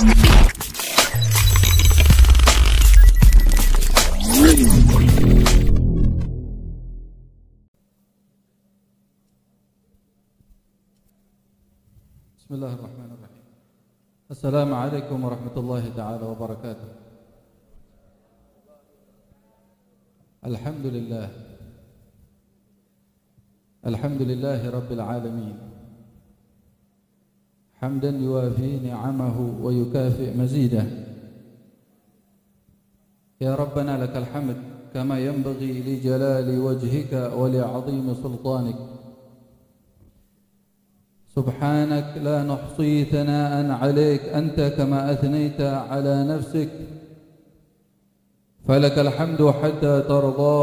بسم الله الرحمن الرحيم. السلام عليكم ورحمة الله تعالى وبركاته. الحمد لله رب العالمين، حمدا يوافي نعمه ويكافئ مزيده. يا ربنا لك الحمد كما ينبغي لجلال وجهك ولعظيم سلطانك. سبحانك لا نحصي ثناء عليك أنت كما أثنيت على نفسك، فلك الحمد حتى ترضى،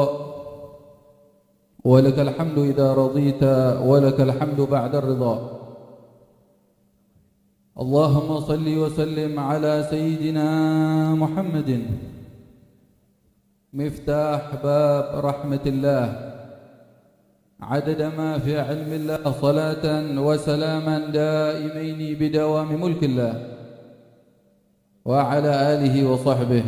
ولك الحمد إذا رضيت، ولك الحمد بعد الرضا. اللهم صل وسلم على سيدنا محمد مفتاح باب رحمة الله، عدد ما في علم الله، صلاة وسلاما دائمين بدوام ملك الله، وعلى آله وصحبه.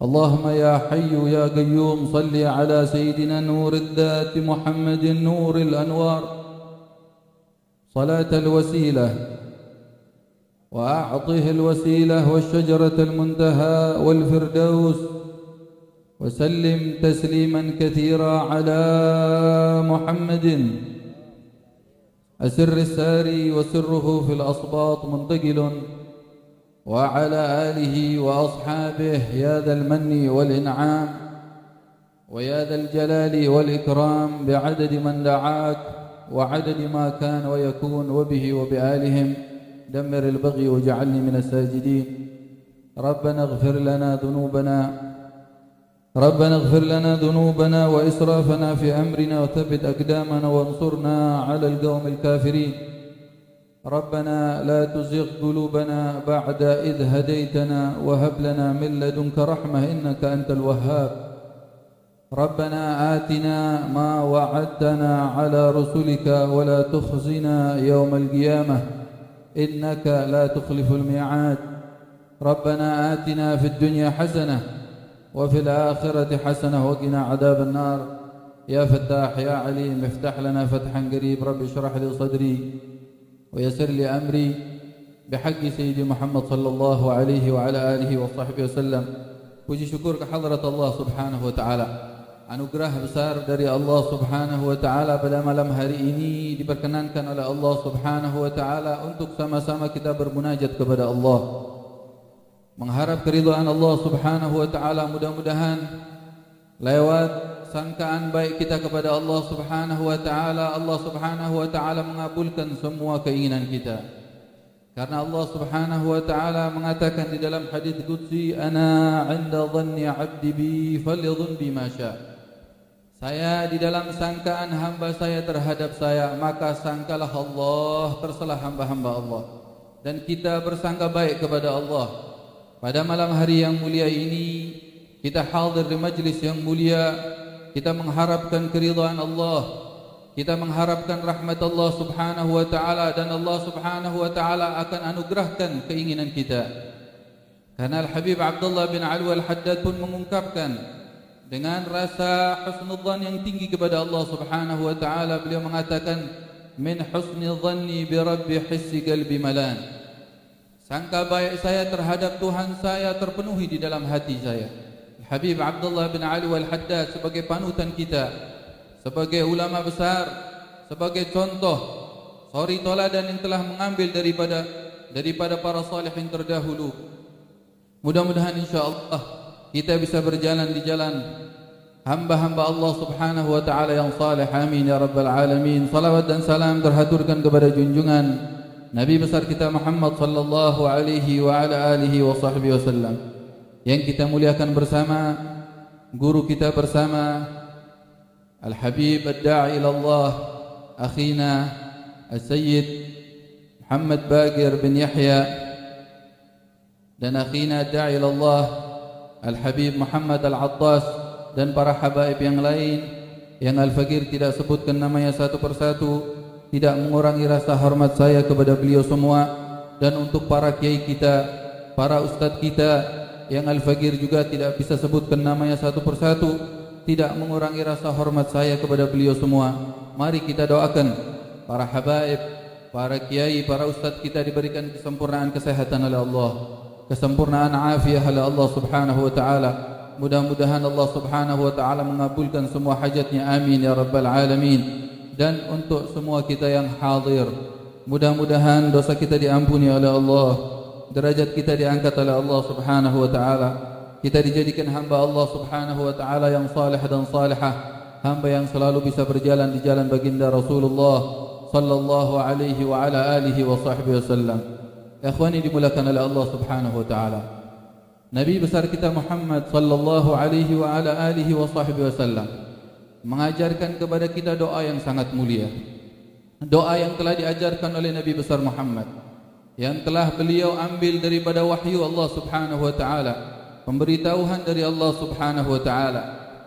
اللهم يا حي يا قيوم صل على سيدنا نور الذات محمد نور الأنوار صلاة الوسيلة، وأعطه الوسيلة والشجرة المنتهى والفردوس، وسلم تسليما كثيرا على محمد السر الساري وسره في الأصباط منتقل، وعلى آله وأصحابه يا ذا المن والإنعام ويا ذا الجلال والإكرام، بعدد من دعاك وعدد ما كان ويكون، وبه وبآلهم دمر البغي وجعلني من الساجدين. ربنا اغفر لنا ذنوبنا وإسرافنا في أمرنا، وثبت أقدامنا وانصرنا على القوم الكافرين. ربنا لا تزغ قلوبنا بعد إذ هديتنا، وهب لنا من لدنك رحمة إنك أنت الوهاب. ربنا آتنا ما وعدتنا على رسلك ولا تخزنا يوم القيامة إنك لا تخلف الميعاد. ربنا آتنا في الدنيا حسنة وفي الآخرة حسنة وقنا عذاب النار. يا فتاح يا عليم افتح لنا فتحا قريب. رب اشرح لي صدري ويسر لي أمري بحق سيدي محمد صلى الله عليه وعلى آله وصحبه وسلم. Puji syukur kehadrat Allah Subhanahu wa taala. Anugerah besar dari Allah Subhanahu wa taala pada malam hari ini diperkenankan oleh Allah Subhanahu wa taala untuk sama-sama kita bermunajat kepada Allah, mengharap keridhaan Allah Subhanahu wa taala. Mudah-mudahan lewat sangkaan baik kita kepada Allah Subhanahu wa taala, Allah Subhanahu wa taala mengabulkan semua keinginan kita. Karena Allah Subhanahu wa taala mengatakan di dalam hadis qudsi, ana 'inda dhanni 'abdi bi falyadhun bima syaa. Saya di dalam sangkaan hamba saya terhadap saya, maka sangkalah Allah tersalah hamba-hamba Allah. Dan kita bersangka baik kepada Allah. Pada malam hari yang mulia ini kita hadir di majlis yang mulia, kita mengharapkan keridhaan Allah, kita mengharapkan rahmat Allah Subhanahu wa taala, dan Allah Subhanahu wa taala akan anugerahkan keinginan kita. Karena Al-Habib Abdullah bin Alwi Al-Haddad pun mengungkapkan dengan rasa husnudzan yang tinggi kepada Allah Subhanahu wa taala, beliau mengatakan min husni dhanni bi rabbi hissi qalbi malan. Sangka baik saya terhadap Tuhan saya terpenuhi di dalam hati saya. Habib Abdullah bin Alwi Al-Haddad sebagai panutan kita, sebagai ulama besar, sebagai contoh suri toladan yang telah mengambil daripada para salihin terdahulu. Mudah-mudahan insyaallah kita bisa berjalan di jalan hamba-hamba Allah Subhanahu wa taala yang saleh. Amin ya rabbal alamin. Salawat dan salam terhaturkan kepada junjungan Nabi besar kita Muhammad sallallahu alaihi wa ala alihi wa sahbihi wasallam, yang kita muliakan bersama, guru kita bersama Al-Habib Ad-Da'i ila Allah, akhina Al-Sayyid Muhammad Baqir bin Yahya, dan akhina Ad-Da'i ila Allah Al-Habib Muhammad Al-Attas, dan para habaib yang lain yang Al-Fakir tidak sebutkan namanya satu persatu, tidak mengurangi rasa hormat saya kepada beliau semua. dan untuk para kiai kita, para ustadz kita yang Al-Faqir juga tidak bisa sebutkan namanya satu persatu, tidak mengurangi rasa hormat saya kepada beliau semua. Mari kita doakan para habaib, para kiai, para ustadz kita diberikan kesempurnaan kesehatan oleh Allah, kesempurnaan afiah oleh Allah Subhanahu wa taala. Mudah-mudahan Allah Subhanahu wa taala mengabulkan semua hajatnya, amin ya rabbal alamin. Dan untuk semua kita yang hadir, mudah-mudahan dosa kita diampuni oleh Allah, derajat kita diangkat oleh Allah Subhanahu wa taala. Kita dijadikan hamba Allah Subhanahu wa taala yang saleh dan salihah, hamba yang selalu bisa berjalan di jalan baginda Rasulullah sallallahu alaihi wa ala alihi wa sahbihi wasallam. Ikhwani dimulakan oleh Allah Subhanahu wa taala. Nabi besar kita Muhammad sallallahu alaihi wa ala alihi wa sahbihi wasallam mengajarkan kepada kita doa yang sangat mulia. Doa yang telah diajarkan oleh Nabi besar Muhammad, yang telah beliau ambil daripada wahyu Allah Subhanahu wa taala, pemberitahuan dari Allah Subhanahu wa taala.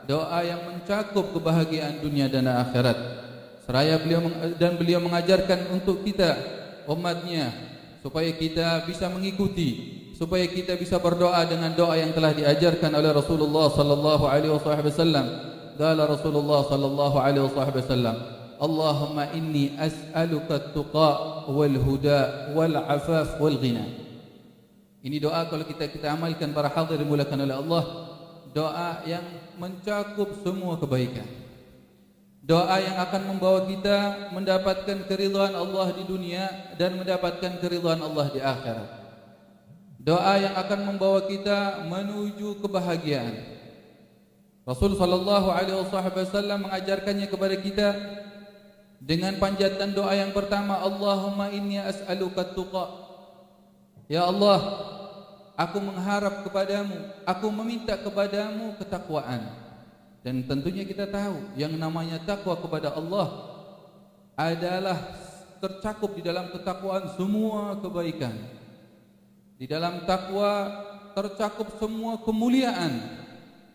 Doa yang mencakup kebahagiaan dunia dan akhirat. Seraya beliau mengajarkan untuk kita umatnya supaya kita bisa mengikuti, supaya kita bisa berdoa dengan doa yang telah diajarkan oleh Rasulullah sallallahu alaihi wasallam. Qala Rasulullah sallallahu alaihi wasallam, Allahumma inni as'aluka at-tuqa wal huda wal afaf wal ghina. Ini doa kalau kita amalkan para hadir dimulakan oleh Allah, doa yang mencakup semua kebaikan. Doa yang akan membawa kita mendapatkan keridhaan Allah di dunia dan mendapatkan keridhaan Allah di akhirat. Doa yang akan membawa kita menuju kebahagiaan. Rasul sallallahu alaihi wasallam mengajarkannya kepada kita dengan panjatan doa yang pertama, Allahumma inni as'aluka at-tuqa. Ya Allah, aku mengharap kepadamu, aku meminta kepadamu ketakwaan. Dan tentunya kita tahu yang namanya takwa kepada Allah adalah tercakup di dalam ketakwaan semua kebaikan. Di dalam takwa tercakup semua kemuliaan.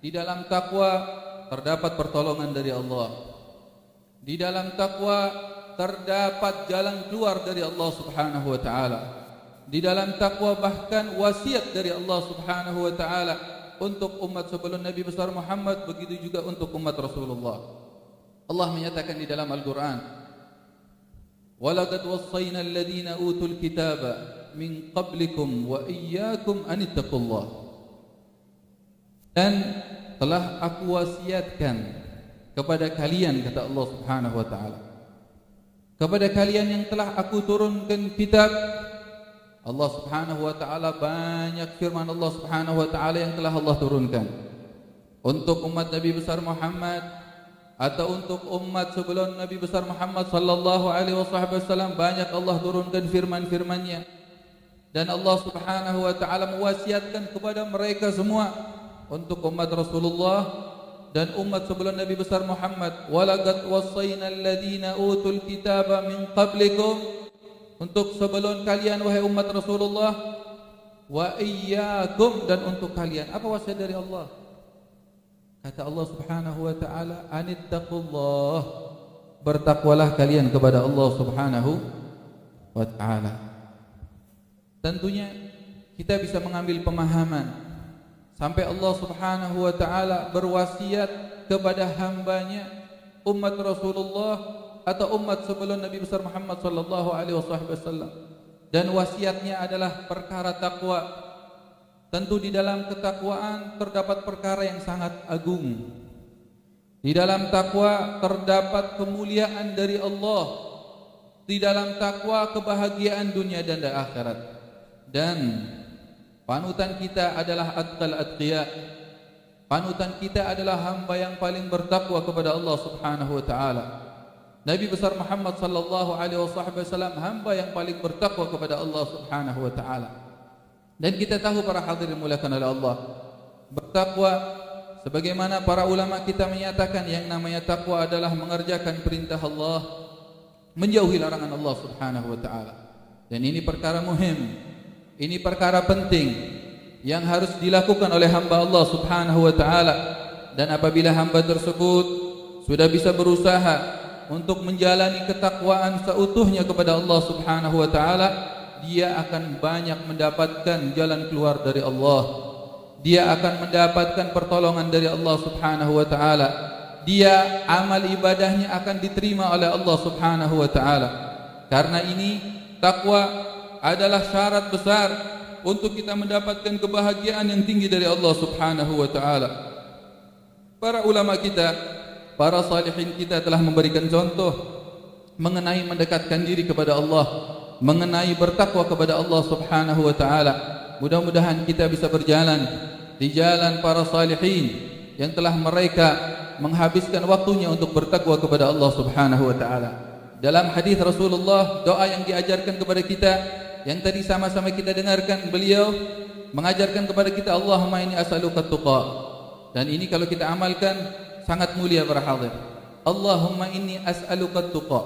Di dalam takwa terdapat pertolongan dari Allah. Di dalam takwa terdapat jalan keluar dari Allah Subhanahu wa taala. Di dalam takwa bahkan wasiat dari Allah Subhanahu wa taala untuk umat sebelum Nabi besar Muhammad, begitu juga untuk umat Rasulullah. Allah menyatakan di dalam Al-Qur'an, "Walaqad wassayna alladhina utul kitaba min qablikum wa iyyakum an ittaqullah." Dan telah aku wasiatkan kepada kalian, kata Allah Subhanahu wa taala, kepada kalian yang telah aku turunkan kitab. Allah Subhanahu wa taala, banyak firman Allah Subhanahu wa taala yang telah Allah turunkan untuk umat Nabi besar Muhammad atau untuk umat sebelum Nabi besar Muhammad sallallahu alaihi wasallam. Banyak Allah turunkan firman-firman-Nya, dan Allah Subhanahu wa taala mewasiatkan kepada mereka semua untuk umat Rasulullah dan umat sebelum Nabi besar Muhammad, walaqad wassayna alladhina utul kitaba min qablikum, untuk sebelum kalian wahai umat Rasulullah, wa iyyakum, dan untuk kalian. Apa wasiat dari Allah? Kata Allah Subhanahu wa taala, anittaqullah, bertakwalah kalian kepada Allah Subhanahu wa taala. Tentunya kita bisa mengambil pemahaman sampai Allah Subhanahu wa taala berwasiat kepada hambanya umat Rasulullah atau umat sebelum Nabi besar Muhammad sallallahu alaihi wasallam, dan wasiatnya adalah perkara takwa. Tentu di dalam ketakwaan terdapat perkara yang sangat agung. Di dalam takwa terdapat kemuliaan dari Allah. Di dalam takwa kebahagiaan dunia dan akhirat. Dan panutan kita adalah atqal atqiya. Panutan kita adalah hamba yang paling bertakwa kepada Allah Subhanahu wa taala. Nabi besar Muhammad sallallahu alaihi wasallam hamba yang paling bertakwa kepada Allah Subhanahu wa taala. Dan kita tahu para hadirin dimuliakan oleh Allah, bertakwa sebagaimana para ulama kita menyatakan yang namanya takwa adalah mengerjakan perintah Allah, menjauhi larangan Allah Subhanahu wa taala. Dan ini perkara muhim. Ini perkara penting yang harus dilakukan oleh hamba Allah Subhanahu wa taala. Dan apabila hamba tersebut sudah bisa berusaha untuk menjalani ketakwaan seutuhnya kepada Allah Subhanahu wa taala, dia akan banyak mendapatkan jalan keluar dari Allah. Dia akan mendapatkan pertolongan dari Allah Subhanahu wa taala. Dia amal ibadahnya akan diterima oleh Allah Subhanahu wa taala. Karena ini takwa adalah syarat besar untuk kita mendapatkan kebahagiaan yang tinggi dari Allah Subhanahu wa taala. Para ulama kita, para salihin kita telah memberikan contoh mengenai mendekatkan diri kepada Allah, mengenai bertakwa kepada Allah Subhanahu wa taala. Mudah-mudahan kita bisa berjalan di jalan para salihin yang telah mereka menghabiskan waktunya untuk bertakwa kepada Allah Subhanahu wa taala. Dalam hadis Rasulullah, doa yang diajarkan kepada kita yang tadi sama-sama kita dengarkan, beliau mengajarkan kepada kita, Allahumma inni as'aluka tuqa. Dan ini kalau kita amalkan sangat mulia para hadir. Allahumma inni as'aluka tuqa.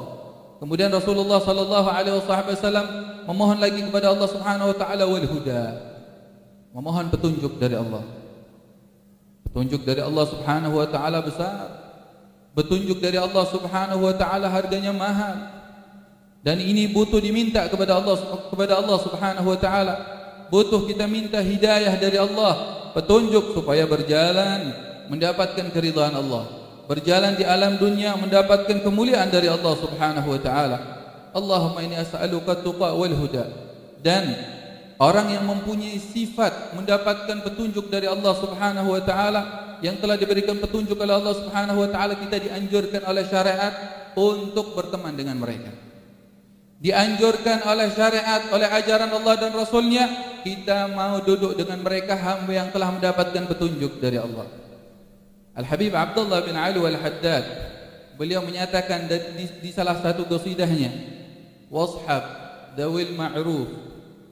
Kemudian Rasulullah sallallahu alaihi wasallam memohon lagi kepada Allah Subhanahu wa taala wal huda. Memohon petunjuk dari Allah. Petunjuk dari Allah Subhanahu wa taala besar. Petunjuk dari Allah Subhanahu wa taala harganya mahal. Dan ini butuh diminta kepada Allah Subhanahu wa taala. Butuh kita minta hidayah dari Allah, petunjuk supaya berjalan mendapatkan keridhaan Allah. Berjalan di alam dunia mendapatkan kemuliaan dari Allah Subhanahu wa taala. Allahumma inni as'aluka tuqa wal huda. Dan orang yang mempunyai sifat mendapatkan petunjuk dari Allah Subhanahu wa taala, yang telah diberikan petunjuk oleh Allah Subhanahu wa taala, kita dianjurkan oleh syariat untuk berteman dengan mereka. Dianjurkan oleh syariat, oleh ajaran Allah dan Rasulnya, kita mau duduk dengan mereka hamba yang telah mendapatkan petunjuk dari Allah. Al-Habib Abdullah bin Ali Al-Haddad, beliau menyatakan di salah satu qasidahnya, washab dawil ma'ruf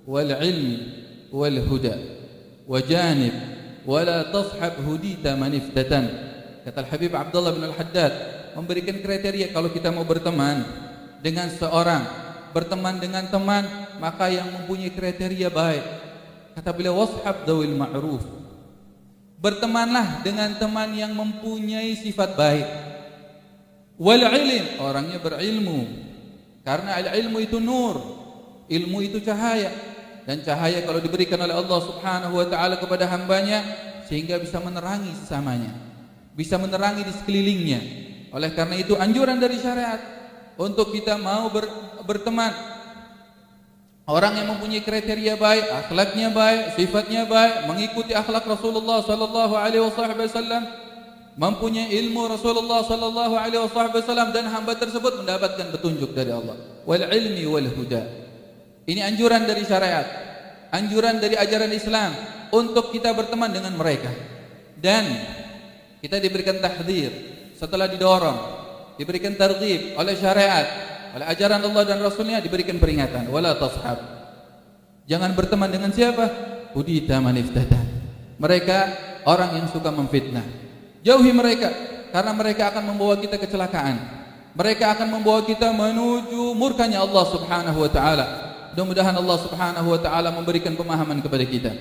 wal ilmi wal huda wajanib wala tashab hudita maniftatan. Kata Al-Habib Abdullah bin Al-Haddad, memberikan kriteria kalau kita mau berteman dengan seorang, berteman dengan teman, maka yang mempunyai kriteria baik. Kata beliau, washab dawil ma'ruf. Bertemanlah dengan teman yang mempunyai sifat baik. Wal ilm, orangnya berilmu. Karena al-ilmu itu nur, ilmu itu cahaya. Dan cahaya kalau diberikan oleh Allah Subhanahu wa taala kepada hambanya, sehingga bisa menerangi sesamanya, bisa menerangi di sekelilingnya. Oleh karena itu anjuran dari syariat untuk kita mau berteman orang yang mempunyai kriteria baik, akhlaknya baik, sifatnya baik, mengikuti akhlak Rasulullah sallallahu alaihi wasallam, mempunyai ilmu Rasulullah sallallahu alaihi wasallam, dan hamba tersebut mendapatkan petunjuk dari Allah. Wal ilmi wal huda. Ini anjuran dari syariat, anjuran dari ajaran Islam untuk kita berteman dengan mereka. Dan kita diberikan tahdzir setelah didorong, diberikan targhib oleh syariat, oleh ajaran Allah dan Rasulnya, diberikan peringatan, wala tashab. Jangan berteman dengan siapa? Hudita maniftatan. Mereka orang yang suka memfitnah. Jauhi mereka, karena mereka akan membawa kita kecelakaan. Mereka akan membawa kita menuju murkanya Allah Subhanahu wa taala. Mudah-mudahan Allah Subhanahu wa taala memberikan pemahaman kepada kita.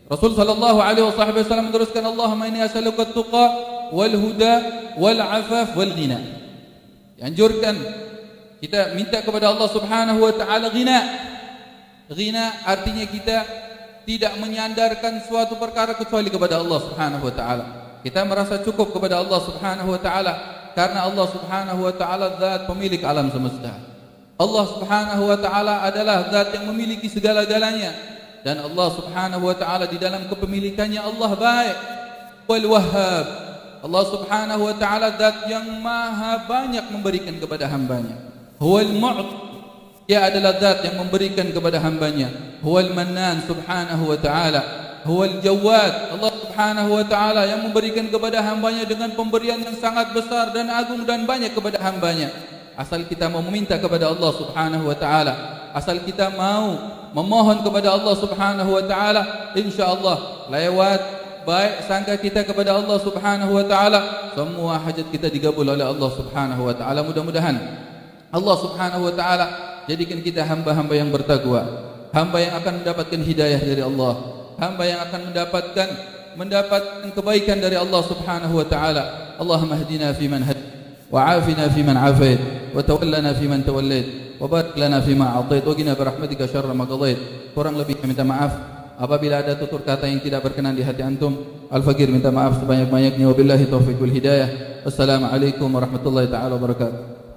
Rasul sallallahu alaihi wasallam meneruskan, Allahumma inni as'aluka at-tuqa wal huda wal afaf wal ghina. Dianjurkan kita minta kepada Allah Subhanahu wa taala ghina. Ghina artinya kita tidak menyandarkan suatu perkara kecuali kepada Allah Subhanahu wa taala. Kita merasa cukup kepada Allah Subhanahu wa taala karena Allah Subhanahu wa taala zat pemilik alam semesta. Allah Subhanahu wa taala adalah zat yang memiliki segala-galanya, dan Allah Subhanahu wa taala di dalam kepemilikannya Allah baik. Wal Wahhab, Allah Subhanahu wa taala zat yang maha banyak memberikan kepada hambanya. Huwal Mu'ti, dia adalah zat yang memberikan kepada hambanya. Huwal Mannan Subhanahu wa taala. Huwal Jawad, Allah Subhanahu wa taala yang memberikan kepada hambanya dengan pemberian yang sangat besar dan agung dan banyak kepada hambanya. Asal kita mau meminta kepada Allah Subhanahu wa taala, asal kita mau memohon kepada Allah Subhanahu wa taala, insyaallah lewat baik sangka kita kepada Allah Subhanahu wa taala, semua hajat kita digabul oleh Allah Subhanahu wa taala. Mudah-mudahan Allah Subhanahu wa taala jadikan kita hamba-hamba yang bertakwa, hamba yang akan mendapatkan hidayah dari Allah, hamba yang akan mendapatkan kebaikan dari Allah Subhanahu wa taala. Allahumma hdina fi man hadait, وعافنا فيمن عافيت، وتولنا فيمن توليت، wa barik lana fima a'tait wa qina birahmatika syarra ma qadait. Kurang lebih minta maaf apabila ada tutur kata yang tidak berkenan di hati antum. Al-Fakir minta maaf sebanyak-banyaknya, wabillahi taufiq wal hidayah. Wassalamualaikum warahmatullahi taala wabarakatuh.